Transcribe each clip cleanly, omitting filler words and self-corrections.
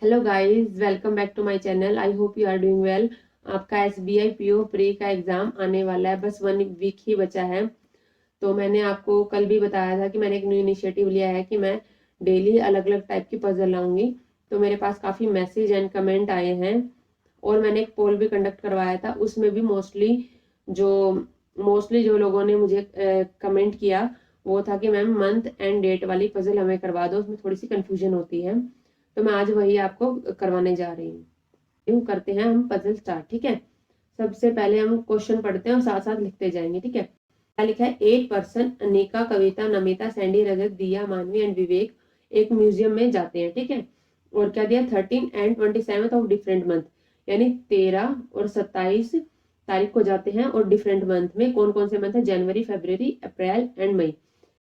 Hello guys, welcome back to my channel. I hope you are doing well. आपका SBI PO pre का exam आने वाला है, बस 1 वीक ही बचा है। तो मैंने आपको कल भी बताया था कि मैंने एक न्यू इनिशिएटिव लिया है कि मैं डेली अलग अलग टाइप की पजल लाऊंगी। तो मेरे पास काफ़ी मैसेज एंड कमेंट आए हैं और मैंने एक पोल भी कंडक्ट करवाया था। उसमें भी जो मोस्टली जो लोगों ने मुझे कमेंट किया वो था कि मैम मंथ एंड डेट वाली पजल हमें करवा दो, उसमें थोड़ी सी कन्फ्यूजन होती है। तो मैं आज वही आपको करवाने जा रही हूँ। करते हैं हम पजल स्टार्ट, ठीक है। सबसे पहले हम क्वेश्चन पढ़ते हैं और साथ साथ लिखते जाएंगे, ठीक है। क्या लिखा है? 8 पर्सन अनिका, कविता, नमिता, सैंडी, रजत, दिया, मानवी एंड विवेक एक म्यूजियम में जाते हैं, ठीक है। और क्या दिया? 13 एंड 27 ऑफ डिफरेंट मंथ, यानी 13 और 27 तारीख को जाते हैं। और डिफरेंट मंथ में कौन कौन से मंथ है? जनवरी, फरवरी, अप्रैल एंड मई।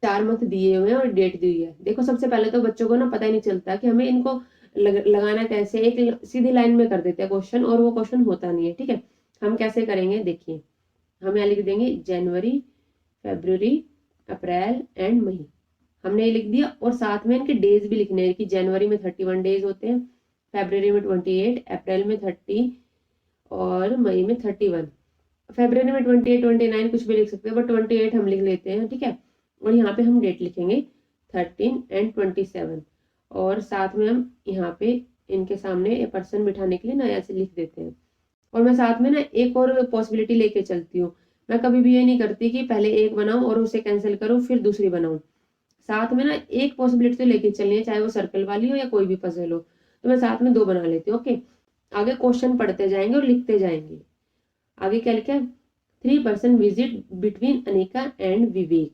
4 मंथ दिए हुए हैं और डेट दी हुई है। देखो, सबसे पहले तो बच्चों को ना पता ही नहीं चलता कि हमें इनको लगाना कैसे। एक सीधी लाइन में कर देते हैं क्वेश्चन और वो क्वेश्चन होता नहीं है, ठीक है। हम कैसे करेंगे देखिए। हम यहाँ लिख देंगे जनवरी, फरवरी, अप्रैल एंड मई। हमने ये लिख दिया और साथ में इनके डेज भी लिखने हैं कि जनवरी में 31 डेज होते हैं, फरवरी में 28, अप्रैल में 30 और मई में 31। फरवरी में 28, 29 कुछ भी लिख सकते हैं, बट 28 हम लिख लेते हैं, ठीक है। और यहाँ पे हम डेट लिखेंगे 13 एंड 27। और साथ में हम यहाँ पे इनके सामने ए पर्सन बिठाने के लिए ना ऐसे लिख देते हैं। और मैं साथ में ना एक और पॉसिबिलिटी लेके चलती हूँ। मैं कभी भी ये नहीं करती कि पहले एक बनाऊं और उसे कैंसिल करूं फिर दूसरी बनाऊं। साथ में ना एक पॉसिबिलिटी तो लेके चलनी है, चाहे वो सर्कल वाली हो या कोई भी पजल हो। तो मैं साथ में 2 बना लेती हूँ, ओके। आगे क्वेश्चन पढ़ते जाएंगे और लिखते जाएंगे। आगे क्या लिखा है? 3 person visit between Anika and Vivek.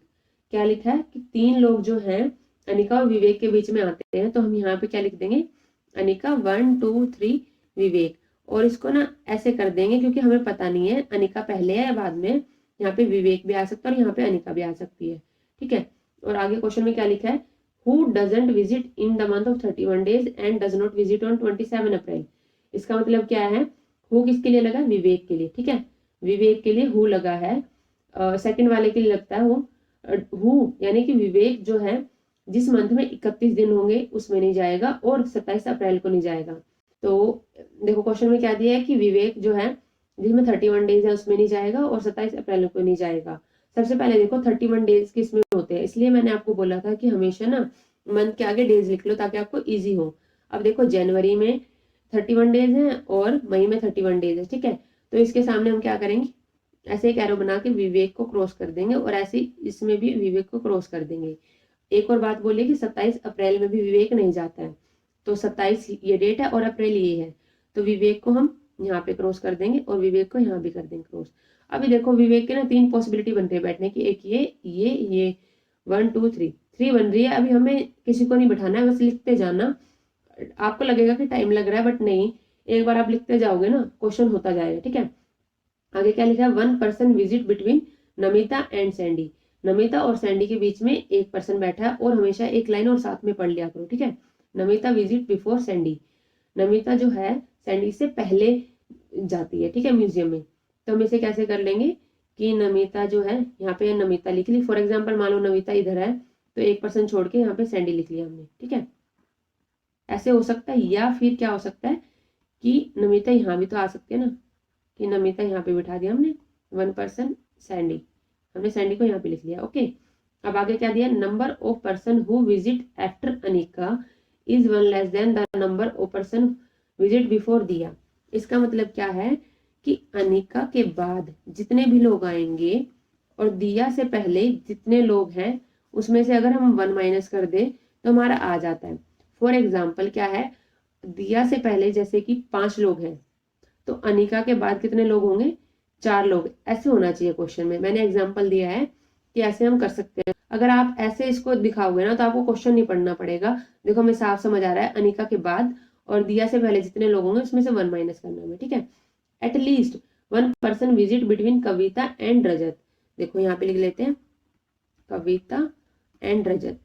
क्या लिखा है कि 3 लोग जो हैं अनिका और विवेक के बीच में आते हैं। तो हम यहाँ पे क्या लिख देंगे? अनिका 1 2 3 विवेक। और इसको ना ऐसे कर देंगे क्योंकि हमें पता नहीं है अनिका पहले है या बाद में। यहाँ पे विवेक भी आ सकता है और यहाँ पे अनिका भी आ सकती है, ठीक है। और आगे क्वेश्चन में क्या लिखा है? Who doesn't visit in the month of 31 days and does not visit on 27 अप्रैल। इसका मतलब क्या है? हु किसके लिए लगा? विवेक के लिए, ठीक है। विवेक के लिए हु लगा है। सेकंड वाले के लिए लगता है हु, यानी कि विवेक जो है जिस मंथ में 31 दिन होंगे उसमें नहीं जाएगा और 27 अप्रैल को नहीं जाएगा। तो देखो क्वेश्चन में क्या दिया है कि विवेक जो है जिसमें 31 डेज है उसमें नहीं जाएगा और 27 अप्रैल को नहीं जाएगा। सबसे पहले देखो 31 डेज किस में होते हैं, इसलिए मैंने आपको बोला था कि हमेशा ना मंथ के आगे डेज लिख लो ताकि आपको ईजी हो। अब देखो जनवरी में 31 डेज है और मई में 31 डेज है, ठीक है। तो इसके सामने हम क्या करेंगे? ऐसे एक एरो बना के विवेक को क्रॉस कर देंगे और ऐसे इसमें भी विवेक को क्रॉस कर देंगे। एक और बात बोलिए कि 27 अप्रैल में भी विवेक नहीं जाता है। तो 27 ये डेट है और अप्रैल ये है। तो विवेक को हम यहाँ पे क्रॉस कर देंगे और विवेक को यहाँ भी कर देंगे क्रॉस। अभी देखो विवेक के ना 3 पॉसिबिलिटी बनते हैं बैठने की। एक ये 1 2 3 बन रही है। अभी हमें किसी को नहीं बैठाना है, बस लिखते जाना। आपको लगेगा कि टाइम लग रहा है, बट नहीं, एक बार आप लिखते जाओगे ना क्वेश्चन होता जाएगा, ठीक है। आगे क्या लिखा है? 1 person visit between Namita and Sandy. Namita और सैंडी के बीच में एक पर्सन बैठा है और हमेशा एक लाइन और साथ में पढ़ लिया करो, ठीक है। Namita visit before Sandy. Namita जो है सैंडी से पहले जाती है, ठीक है, म्यूजियम में। तो हम इसे कैसे कर लेंगे कि नमिता जो है, यहाँ पे नमिता लिख ली। फॉर एग्जाम्पल मान लो नमिता इधर है तो एक पर्सन छोड़ के यहाँ पे सैंडी लिख लिया हमने, ठीक है। ऐसे हो सकता है, या फिर क्या हो सकता है कि नमिता यहाँ भी तो आ सकती है ना, कि नमिता यहाँ पे बिठा दिया हमने। 1 पर्सन सैंडी, हमने सैंडी को यहाँ पे लिख लिया, ओके। अब आगे क्या दिया? Number of person who visit after Anika is 1 less than the number of person visit before दिया। इसका मतलब क्या है कि अनिका के बाद जितने भी लोग आएंगे और दिया से पहले जितने लोग हैं उसमें से अगर हम 1 माइनस कर दे तो हमारा आ जाता है। फॉर एग्जाम्पल क्या है? दिया से पहले जैसे कि 5 लोग हैं तो अनिका के बाद कितने लोग होंगे? 4 लोग। ऐसे होना चाहिए क्वेश्चन में। मैंने एग्जांपल दिया है कि ऐसे हम कर सकते हैं। अगर आप ऐसे इसको दिखाओगे ना तो आपको क्वेश्चन नहीं पढ़ना पड़ेगा। देखो हमें साफ समझ आ रहा है, अनिका के बाद और दिया से पहले जितने लोग होंगे उसमें से 1 माइनस करना है, ठीक है। At least 1 person visit between Kavita and Rajat. देखो यहाँ पे लिख लेते हैं कविता एंड रजत।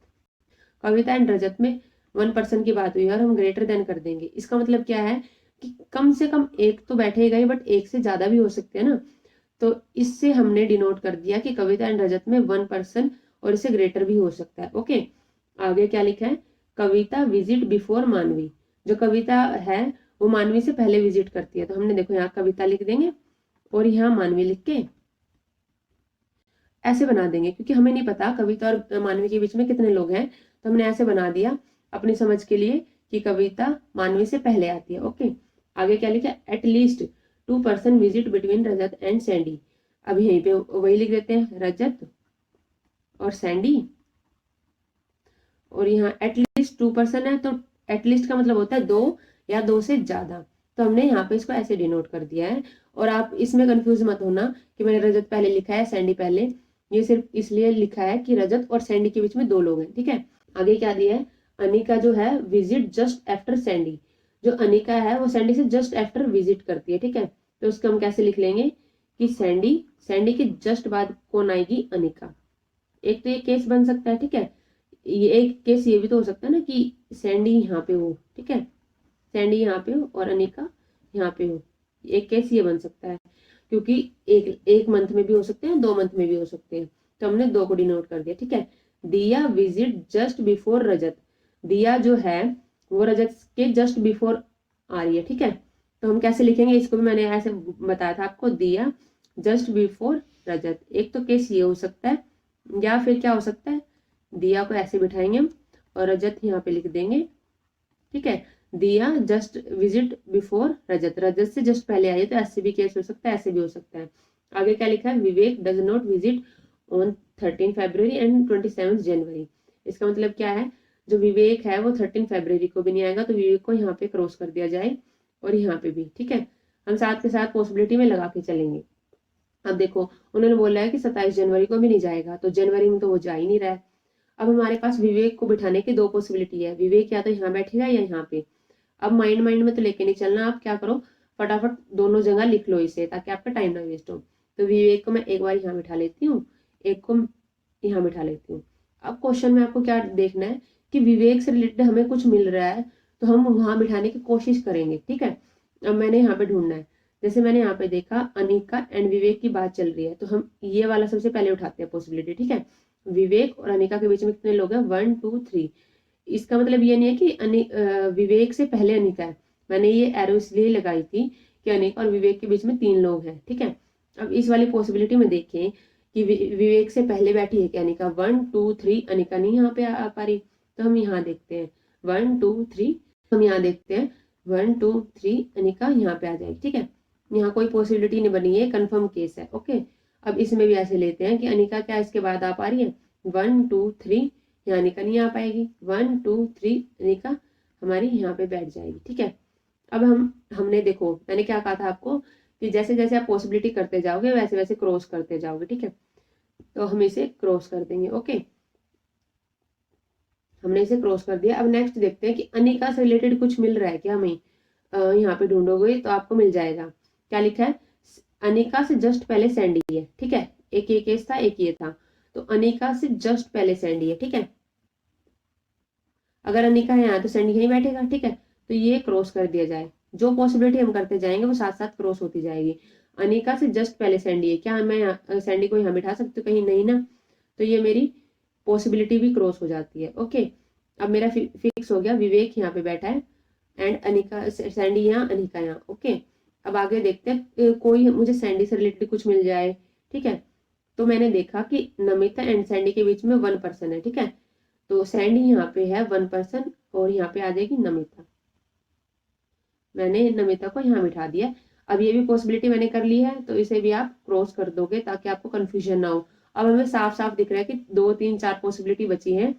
कविता एंड रजत में 1 पर्सन की बात हुई और हम ग्रेटर देन कर देंगे। इसका मतलब क्या है कि कम से कम एक तो बैठेगा ही, बट एक से ज्यादा भी हो सकते हैं ना। तो इससे हमने डिनोट कर दिया कि कविता एंड रजत में 1 पर्सन और इससे ग्रेटर भी हो सकता है, ओके। आगे क्या लिखा है? कविता विजिट बिफोर मानवी। जो कविता है वो मानवी से पहले विजिट करती है। तो हमने देखो यहाँ कविता लिख देंगे और यहाँ मानवी लिख के ऐसे बना देंगे, क्योंकि हमें नहीं पता कविता और मानवी के बीच में कितने लोग हैं, तो हमने ऐसे बना दिया अपनी समझ के लिए कि कविता मानवी से पहले आती है। ओके, आगे क्या लिखा, at least 2 person visit between Rajat and Sandy. अब यहीं पे वही लिख देते हैं, रजत और सैंडी, और यहाँ एटलीस्ट 2 पर्सन है, तो एटलीस्ट का मतलब होता है 2 या 2 से ज्यादा। तो हमने यहाँ पे इसको ऐसे डिनोट कर दिया है। और आप इसमें कंफ्यूज मत होना कि मैंने रजत पहले लिखा है सैंडी पहले, ये सिर्फ इसलिए लिखा है कि रजत और सैंडी के बीच में 2 लोग हैं। ठीक है, आगे क्या दिया है, अनिका जो है विजिट जस्ट आफ्टर सैंडी। जो अनिका है वो सैंडी से जस्ट आफ्टर विजिट करती है। ठीक है, तो उसको हम कैसे लिख लेंगे कि सैंडी के जस्ट बाद कौन आएगी, अनिका। एक तो ये केस बन सकता है। ठीक है, ये एक केस ये भी तो हो सकता है ना कि सैंडी यहाँ पे हो। ठीक है, सैंडी यहाँ पे हो और अनिका यहाँ पे हो, एक केस ये बन सकता है, क्योंकि एक मंथ में भी हो सकते हैं, 2 मंथ में भी हो सकते हैं। तो हमने 2 को डिनोट कर दिया। ठीक है, दिया विजिट जस्ट बिफोर रजत। दिया जो है वो रजत के जस्ट बिफोर आ रही है। ठीक है, तो हम कैसे लिखेंगे इसको भी मैंने ऐसे बताया था आपको, दिया जस्ट बिफोर रजत। एक तो केस ये हो सकता है, या फिर क्या हो सकता है, दिया को ऐसे बिठाएंगे हम और रजत यहाँ पे लिख देंगे। ठीक है, दिया जस्ट विजिट बिफोर रजत, रजत से जस्ट पहले आई है, तो ऐसे भी केस हो सकता है, ऐसे भी हो सकता है। आगे क्या लिखा है, Vivek does not visit on 13 February and 27 January. इसका मतलब क्या है, जो विवेक है वो 13 फरवरी को भी नहीं आएगा, तो विवेक को यहाँ पे क्रॉस कर दिया जाए और यहाँ पे भी। ठीक है, हम साथ के साथ पॉसिबिलिटी में लगा के चलेंगे। अब देखो उन्होंने बोला है कि 27 जनवरी को भी नहीं जाएगा, तो जनवरी में तो वो जा ही नहीं रहा है। अब हमारे पास विवेक को बिठाने की 2 पॉसिबिलिटी है, विवेक या तो यहाँ बैठेगा या यहाँ पे। अब माइंड में तो लेके नहीं चलना, आप क्या करो फटाफट दोनों जगह लिख लो इसे, ताकि आपका टाइम ना वेस्ट हो। तो विवेक को मैं एक बार यहाँ बिठा लेती हूँ, एक को यहाँ बिठा लेती हूँ। अब क्वेश्चन में आपको क्या देखना है कि विवेक से रिलेटेड हमें कुछ मिल रहा है, तो हम वहां बिठाने की कोशिश करेंगे। ठीक है, अब मैंने यहाँ पे ढूंढना है, जैसे मैंने यहाँ पे देखा अनिका एंड विवेक की बात चल रही है, तो हम ये वाला सबसे पहले उठाते हैं पॉसिबिलिटी। ठीक है, विवेक और अनिका के बीच में कितने लोग हैं, 1 2 3। इसका मतलब ये नहीं है कि विवेक से पहले अनिका है, मैंने ये एरो इसलिए लगाई थी कि अनिका और विवेक के बीच में 3 लोग हैं। ठीक है, अब इस वाली पॉसिबिलिटी में देखें कि विवेक से पहले बैठी है क्या अनिका, 1 2 3, अनिका नहीं यहाँ पे आ पा रही, तो हम यहाँ देखते हैं 1 2 3, हम यहाँ देखते हैं 1 2 3, अनिका यहाँ पे आ जाएगी। ठीक है, यहाँ कोई पॉसिबिलिटी नहीं बनी है, कंफर्म केस है। ओके, अब इसमें भी ऐसे लेते हैं कि अनिका क्या इसके बाद आ पा रही है, 1 2 3, यहाँ अनिका नहीं आ पाएगी, 1 2 3, अनिका हमारी यहाँ पे बैठ जाएगी। ठीक है, अब हमने देखो मैंने क्या कहा था आपको कि जैसे जैसे आप पॉसिबिलिटी करते जाओगे वैसे वैसे क्रॉस करते जाओगे। ठीक है, तो हम इसे क्रॉस कर देंगे। ओके, हमने इसे क्रॉस कर दिया। अब नेक्स्ट देखते हैं कि अनिका से रिलेटेड कुछ मिल रहा है क्या हमें, यहाँ पे ढूंढोगे तो आपको मिल जाएगा। क्या लिखा है, अनिका से जस्ट पहले सैंडी है। ठीक है, एक ये केस था, एक ये था, तो अनिका से जस्ट पहले सैंडी है। ठीक है, अगर अनिका है यहाँ तो सैंडी यहीं बैठेगा। ठीक है, तो ये क्रॉस कर दिया जाए, जो पॉसिबिलिटी हम करते जाएंगे वो साथ साथ क्रॉस होती जाएगी। अनिका से जस्ट पहले सैंडी है, क्या मैं सैंडी को यहाँ बिठा सकती हूँ कहीं, नहीं ना, तो ये मेरी पॉसिबिलिटी भी क्रॉस हो जाती है। ओके, अब मेरा फिक्स हो गया, विवेक यहाँ पे बैठा है एंड अनिका सैंडी यहाँ, अनिका यहाँ। ओके, अब आगे देखते हैं कोई मुझे सैंडी से रिलेटेड कुछ मिल जाए। ठीक है, तो मैंने देखा कि नमिता एंड सैंडी के बीच में 1 पर्सन है। ठीक है, तो सैंडी यहाँ पे है 1 पर्सन और यहाँ पे आ जाएगी नमिता, मैंने नमिता को यहाँ बिठा दिया। अब ये भी पॉसिबिलिटी मैंने कर ली है, तो इसे भी आप क्रॉस कर दोगे ताकि आपको कंफ्यूजन ना हो। अब हमें साफ साफ दिख रहा है कि 2 3 4 पॉसिबिलिटी बची है,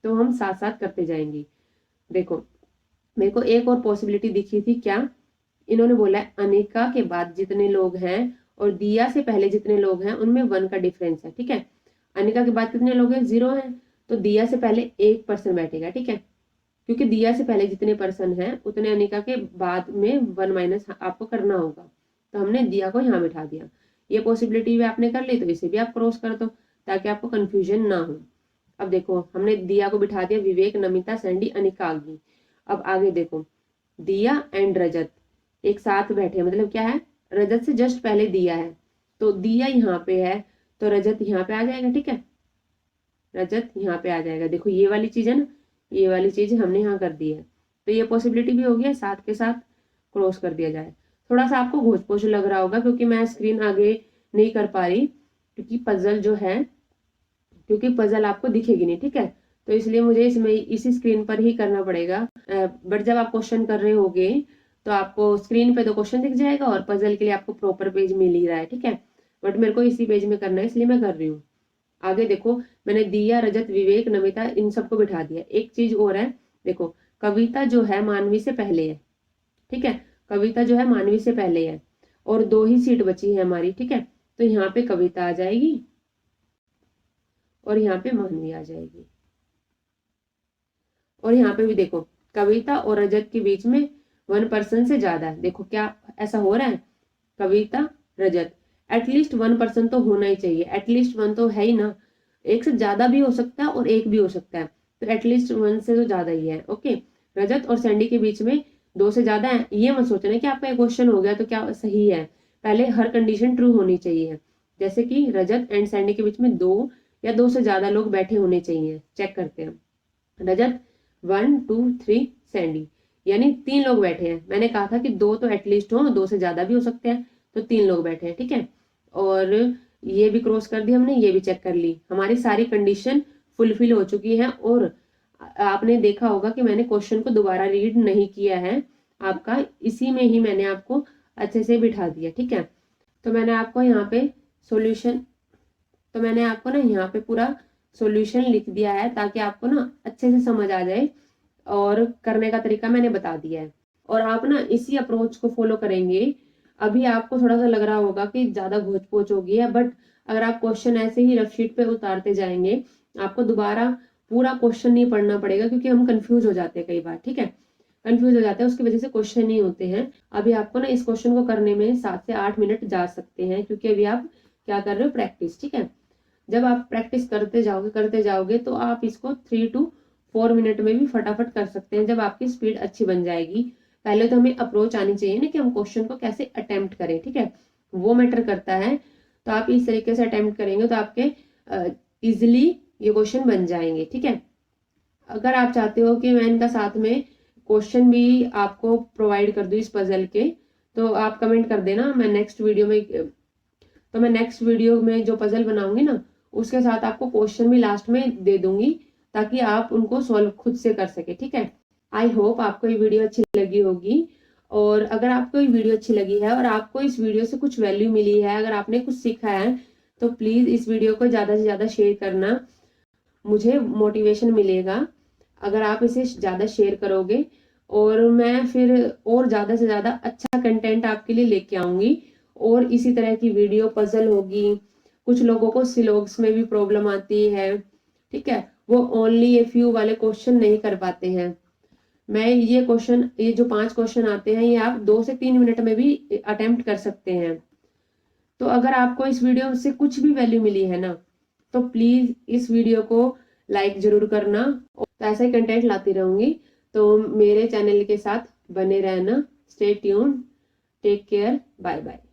तो हम साथ साथ करते जाएंगे। देखो मेरे को एक और पॉसिबिलिटी दिखी थी, क्या इन्होंने बोला है अनिका के बाद जितने लोग हैं और दिया से पहले जितने लोग हैं उनमें 1 का डिफरेंस है। ठीक है, अनिका के बाद कितने लोग हैं, 0 है, तो दिया से पहले 1 पर्सन बैठेगा। ठीक है, क्योंकि दिया से पहले जितने पर्सन हैं उतने अनिका के बाद में 1 माइनस आपको करना होगा, तो हमने दिया को यहाँ बिठा दिया। ये पॉसिबिलिटी भी आपने कर ली, तो इसे भी आप क्रॉस कर दो ताकि आपको कंफ्यूजन ना हो। अब देखो हमने दिया को बिठा दिया, विवेक नमिता सैंडी अनिका आ गई। अब आगे देखो दिया एंड रजत एक साथ बैठे, मतलब क्या है, रजत से जस्ट पहले दिया है, तो दिया यहाँ पे है तो रजत यहाँ पे आ जाएगा। ठीक है, रजत यहाँ पे आ जाएगा। देखो ये वाली चीज है ना, ये वाली चीज हमने यहाँ कर दी है, तो ये पॉसिबिलिटी भी होगी, साथ के साथ क्रॉस कर दिया जाए। थोड़ा सा आपको घोच पोच लग रहा होगा क्योंकि मैं स्क्रीन आगे नहीं कर पा रही, क्योंकि पजल आपको दिखेगी नहीं, ठीक है। तो इसलिए मुझे इसमें इसी स्क्रीन पर ही करना पड़ेगा। बट जब आप क्वेश्चन कर रहे होगे तो आपको स्क्रीन पे तो क्वेश्चन दिख जाएगा और पजल के लिए आपको प्रॉपर पेज मिल ही रहा है, ठीक है। बट मेरे को इसी पेज में करना है, इसलिए मैं कर रही हूँ। आगे देखो, मैंने दिया, रजत, विवेक, नमिता, इन सबको बिठा दिया। एक चीज और है, देखो कविता जो है मानवी से पहले है, ठीक है। कविता जो है मानवी से पहले है और 2 ही सीट बची है हमारी, ठीक है। तो यहाँ पे कविता आ जाएगी और यहाँ पे मानवी आ जाएगी। और यहाँ पे भी देखो कविता और रजत के बीच में 1% से ज्यादा है। देखो क्या ऐसा हो रहा है, कविता, रजत, एटलीस्ट 1% तो होना ही चाहिए। एटलीस्ट 1 तो है ही ना, एक से ज्यादा भी हो सकता है और एक भी हो सकता है, तो एटलीस्ट 1 से तो ज्यादा ही है। ओके, रजत और सैंडी के बीच में 2 से ज्यादा है। ये मत सोचना कि आपका एक क्वेश्चन हो गया तो क्या सही है, पहले हर कंडीशन ट्रू होनी चाहिए। जैसे कि रजत एंड सैंडी के बीच में 2 या 2 से ज्यादा लोग बैठे होने चाहिए। चेक करते हैं, रजत 1 2 3 सैंडी, यानी 3 लोग बैठे हैं। मैंने कहा था कि 2 तो एटलीस्ट हो, 2 से ज्यादा भी हो सकते हैं, तो 3 लोग बैठे हैं, ठीक है। और ये भी क्रॉस कर दी हमने, ये भी चेक कर ली, हमारी सारी कंडीशन फुलफिल हो चुकी है। और आपने देखा होगा कि मैंने क्वेश्चन को दोबारा रीड नहीं किया है आपका, इसी में ही मैंने आपको अच्छे से बिठा दिया, ठीक है। तो मैंने आपको यहाँ पे सॉल्यूशन, तो मैंने आपको ना यहाँ पे पूरा सॉल्यूशन लिख दिया है ताकि आपको ना अच्छे से समझ आ जाए, और करने का तरीका मैंने बता दिया है। और आप ना इसी अप्रोच को फॉलो करेंगे। अभी आपको थोड़ा सा लग रहा होगा कि ज्यादा घोच पोच हो गई है, बट अगर आप क्वेश्चन ऐसे ही रफ शीट पे उतारते जाएंगे, आपको दोबारा पूरा क्वेश्चन नहीं पढ़ना पड़ेगा, क्योंकि हम कंफ्यूज हो जाते हैं कई बार, ठीक है। कंफ्यूज हो जाते हैं, उसकी वजह से क्वेश्चन नहीं होते हैं। अभी आपको ना इस क्वेश्चन को करने में 7 से 8 मिनट जा सकते हैं, क्योंकि अभी आप क्या कर रहे हो, प्रैक्टिस, ठीक है। जब आप प्रैक्टिस करते जाओगे तो आप इसको 3 to 4 मिनट में भी फटाफट कर सकते हैं, जब आपकी स्पीड अच्छी बन जाएगी। पहले तो हमें अप्रोच आनी चाहिए ना कि हम क्वेश्चन को कैसे अटेम्प्ट करें, ठीक है, वो मैटर करता है। तो आप इस तरीके से अटेम्प्ट करेंगे तो आपके इजिली ये क्वेश्चन बन जाएंगे, ठीक है। अगर आप चाहते हो कि मैं इनका साथ में क्वेश्चन भी आपको प्रोवाइड कर दूं इस पजल के, तो आप कमेंट कर देना। मैं नेक्स्ट वीडियो में जो पजल बनाऊंगी ना, उसके साथ आपको क्वेश्चन भी लास्ट में दे दूंगी, ताकि आप उनको सॉल्व खुद से कर सके, ठीक है। आई होप आपको ये वीडियो अच्छी लगी होगी। और अगर आपको ये वीडियो अच्छी लगी है और आपको इस वीडियो से कुछ वैल्यू मिली है, अगर आपने कुछ सीखा है, तो प्लीज इस वीडियो को ज्यादा से ज्यादा शेयर करना, मुझे मोटिवेशन मिलेगा अगर आप इसे ज्यादा शेयर करोगे। और मैं फिर और ज्यादा से ज्यादा अच्छा कंटेंट आपके लिए लेके आऊंगी, और इसी तरह की वीडियो पजल होगी। कुछ लोगों को सिलोग्स में भी प्रॉब्लम आती है, ठीक है, वो ओनली ए फ्यू वाले क्वेश्चन नहीं कर पाते हैं। मैं ये जो 5 क्वेश्चन आते हैं, ये आप 2 से 3 मिनट में भी अटेम्प्ट कर सकते हैं। तो अगर आपको इस वीडियो से कुछ भी वैल्यू मिली है ना, तो प्लीज इस वीडियो को लाइक जरूर करना। तो ऐसा ही कंटेंट लाती रहूंगी, तो मेरे चैनल के साथ बने रहना। Stay tune, take care, bye bye.